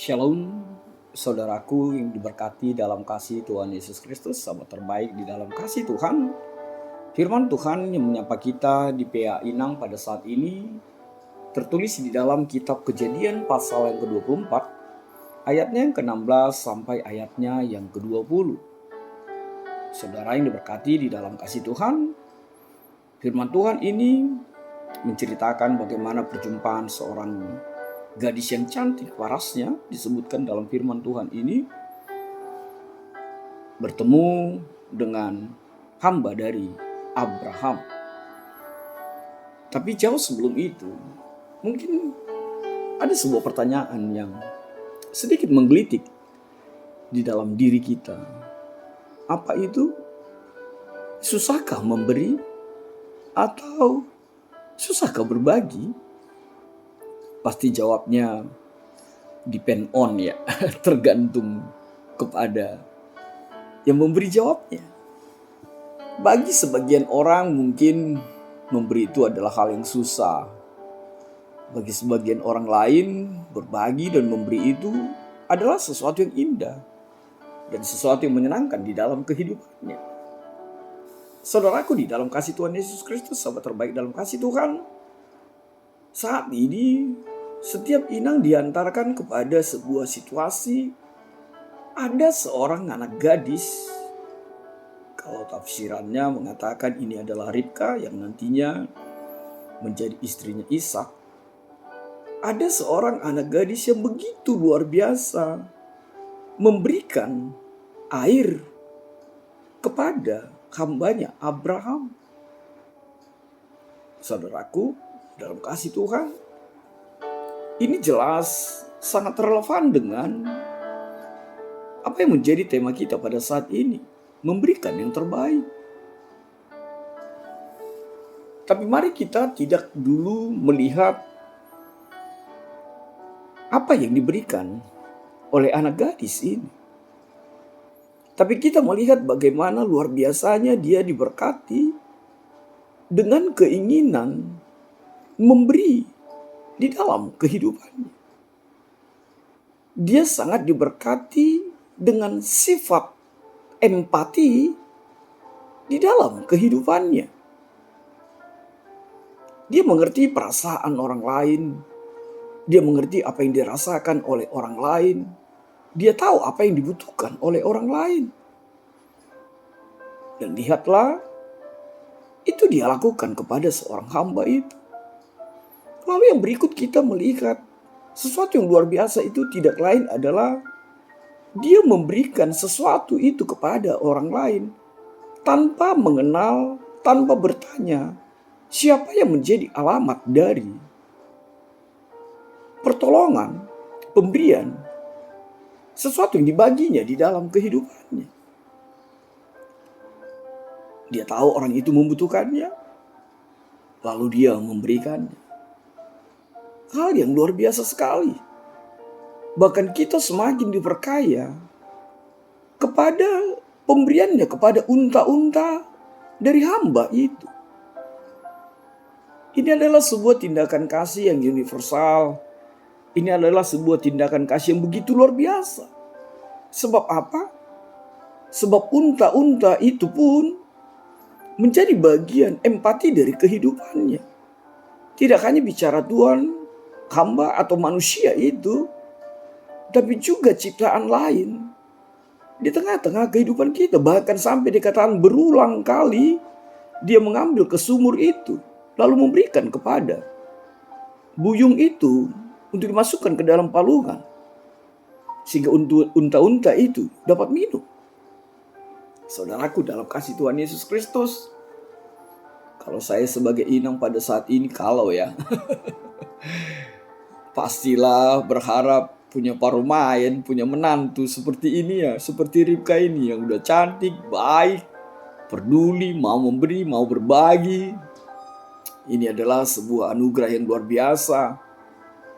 Shalom, saudaraku yang diberkati dalam kasih Tuhan Yesus Kristus, sahabat terbaik di dalam kasih Tuhan. Firman Tuhan yang menyapa kita di PA Inang pada saat ini tertulis di dalam kitab Kejadian pasal yang ke-24, ayatnya yang ke-16 sampai ayatnya yang ke-20. Saudara yang diberkati di dalam kasih Tuhan, firman Tuhan ini menceritakan bagaimana perjumpaan seorang gadis yang cantik parasnya, disebutkan dalam firman Tuhan ini, bertemu dengan hamba dari Abraham. Tapi jauh sebelum itu, mungkin ada sebuah pertanyaan yang sedikit menggelitik di dalam diri kita. Apa itu? Susahkah memberi atau susahkah berbagi? Pasti jawabnya depend on ya, tergantung kepada yang memberi jawabnya. Bagi sebagian orang mungkin memberi itu adalah hal yang susah. Bagi sebagian orang lain berbagi dan memberi itu adalah sesuatu yang indah dan sesuatu yang menyenangkan di dalam kehidupannya. Saudaraku di dalam kasih Tuhan Yesus Kristus, sahabat terbaik dalam kasih Tuhan, saat ini setiap inang diantarkan kepada sebuah situasi. Ada seorang anak gadis, kalau tafsirannya mengatakan ini adalah Ribka yang nantinya menjadi istrinya Ishak. Ada seorang anak gadis yang begitu luar biasa memberikan air kepada hambanya Abraham. Saudaraku dalam kasih Tuhan, ini jelas sangat relevan dengan apa yang menjadi tema kita pada saat ini, memberikan yang terbaik. Tapi mari kita tidak dulu melihat apa yang diberikan oleh anak gadis ini. Tapi kita melihat bagaimana luar biasanya dia diberkati dengan keinginan memberi di dalam kehidupannya. Dia sangat diberkati dengan sifat empati di dalam kehidupannya. Dia mengerti perasaan orang lain. Dia mengerti apa yang dirasakan oleh orang lain. Dia tahu apa yang dibutuhkan oleh orang lain. Dan lihatlah, itu dia lakukan kepada seorang hamba itu. Lalu yang berikut kita melihat sesuatu yang luar biasa itu tidak lain adalah dia memberikan sesuatu itu kepada orang lain tanpa mengenal, tanpa bertanya siapa yang menjadi alamat dari pertolongan, pemberian, sesuatu yang dibaginya di dalam kehidupannya. Dia tahu orang itu membutuhkannya, lalu dia memberikannya. Hal yang luar biasa sekali. Bahkan kita semakin diperkaya kepada pemberiannya kepada unta-unta dari hamba itu. Ini adalah sebuah tindakan kasih yang universal. Ini adalah sebuah tindakan kasih yang begitu luar biasa. Sebab apa? Sebab unta-unta itu pun menjadi bagian empati dari kehidupannya. Tidak hanya bicara Tuhan, hamba atau manusia itu, tapi juga ciptaan lain di tengah-tengah kehidupan kita. Bahkan sampai dikatakan berulang kali dia mengambil ke sumur itu lalu memberikan kepada buyung itu untuk dimasukkan ke dalam palungan sehingga unta-unta itu dapat minum. Saudaraku dalam kasih Tuhan Yesus Kristus, kalau saya sebagai inang pada saat ini pastilah berharap punya parumayan, punya menantu seperti ini ya, seperti Ribka ini yang udah cantik, baik, peduli, mau memberi, mau berbagi. Ini adalah sebuah anugerah yang luar biasa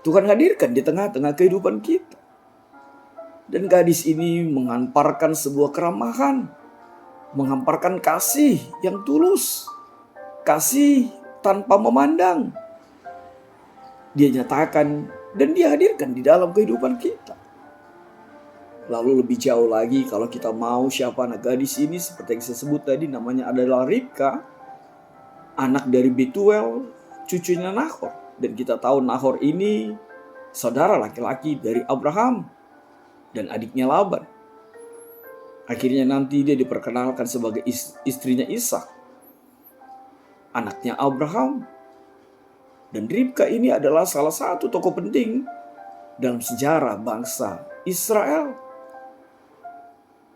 Tuhan hadirkan di tengah-tengah kehidupan kita. Dan gadis ini menghamparkan sebuah keramahan, menghamparkan kasih yang tulus, kasih tanpa memandang. Dia nyatakan dan dia hadirkan di dalam kehidupan kita. Lalu lebih jauh lagi kalau kita mau siapa anak gadis ini, seperti yang saya sebut tadi, namanya adalah Ribka, anak dari Betuel, cucunya Nahor. Dan kita tahu Nahor ini saudara laki-laki dari Abraham dan adiknya Laban. Akhirnya nanti dia diperkenalkan sebagai istrinya Ishak, anaknya Abraham. Dan Ribka ini adalah salah satu tokoh penting dalam sejarah bangsa Israel.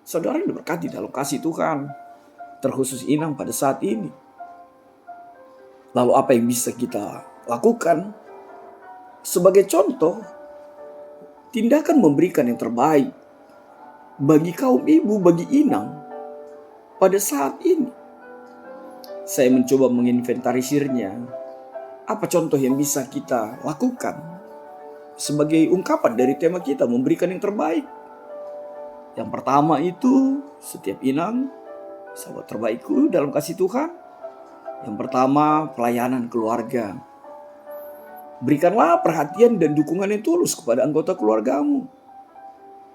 Saudara yang diberkati dalam kasih Tuhan, terkhusus Inang pada saat ini. Lalu apa yang bisa kita lakukan? Sebagai contoh, tindakan memberikan yang terbaik bagi kaum ibu, bagi Inang pada saat ini. Saya mencoba menginventarisirnya. Apa contoh yang bisa kita lakukan sebagai ungkapan dari tema kita, memberikan yang terbaik? Yang pertama itu, setiap Inang, sahabat terbaikku dalam kasih Tuhan. Yang pertama, pelayanan keluarga. Berikanlah perhatian dan dukungan yang tulus kepada anggota keluargamu.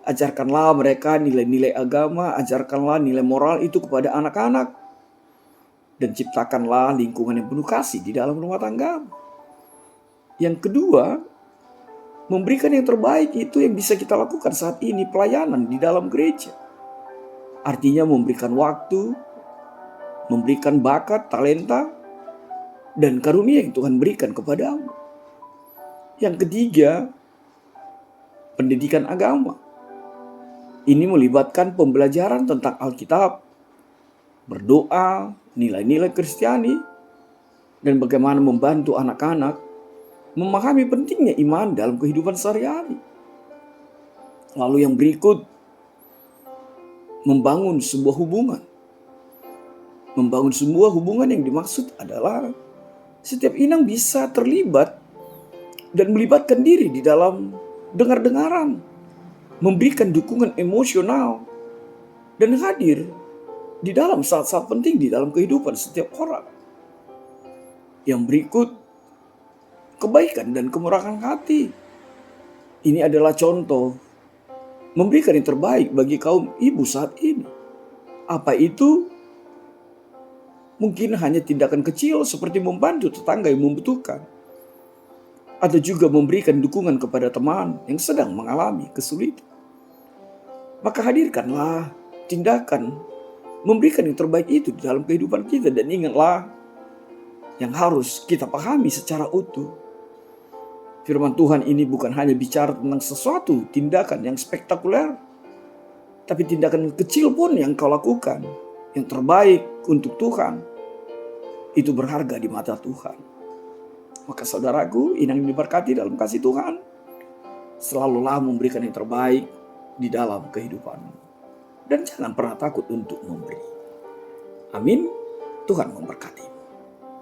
Ajarkanlah mereka nilai-nilai agama, ajarkanlah nilai moral itu kepada anak-anak. Dan ciptakanlah lingkungan yang penuh kasih di dalam rumah tanggamu. Yang kedua, memberikan yang terbaik itu yang bisa kita lakukan saat ini, pelayanan di dalam gereja. Artinya memberikan waktu, memberikan bakat, talenta, dan karunia yang Tuhan berikan kepadamu. Yang ketiga, pendidikan agama. Ini melibatkan pembelajaran tentang Alkitab, berdoa, nilai-nilai Kristiani, dan bagaimana membantu anak-anak memahami pentingnya iman dalam kehidupan sehari-hari. Lalu yang berikut, membangun sebuah hubungan. Membangun sebuah hubungan yang dimaksud adalah setiap Inang bisa terlibat dan melibatkan diri di dalam dengar-dengaran, memberikan dukungan emosional, dan hadir di dalam saat-saat penting di dalam kehidupan setiap orang. Yang berikut, kebaikan dan kemurahan hati. Ini adalah contoh memberikan yang terbaik bagi kaum ibu saat ini. Apa itu? Mungkin hanya tindakan kecil seperti membantu tetangga yang membutuhkan. Atau juga memberikan dukungan kepada teman yang sedang mengalami kesulitan. Maka hadirkanlah tindakan memberikan yang terbaik itu di dalam kehidupan kita. Dan ingatlah yang harus kita pahami secara utuh. Firman Tuhan ini bukan hanya bicara tentang sesuatu tindakan yang spektakuler, tapi tindakan kecil pun yang kau lakukan, yang terbaik untuk Tuhan, itu berharga di mata Tuhan. Maka saudaraku, Inang diberkati dalam kasih Tuhan, selalulah memberikan yang terbaik di dalam kehidupanmu. Dan jangan pernah takut untuk memberi. Amin. Tuhan memberkati.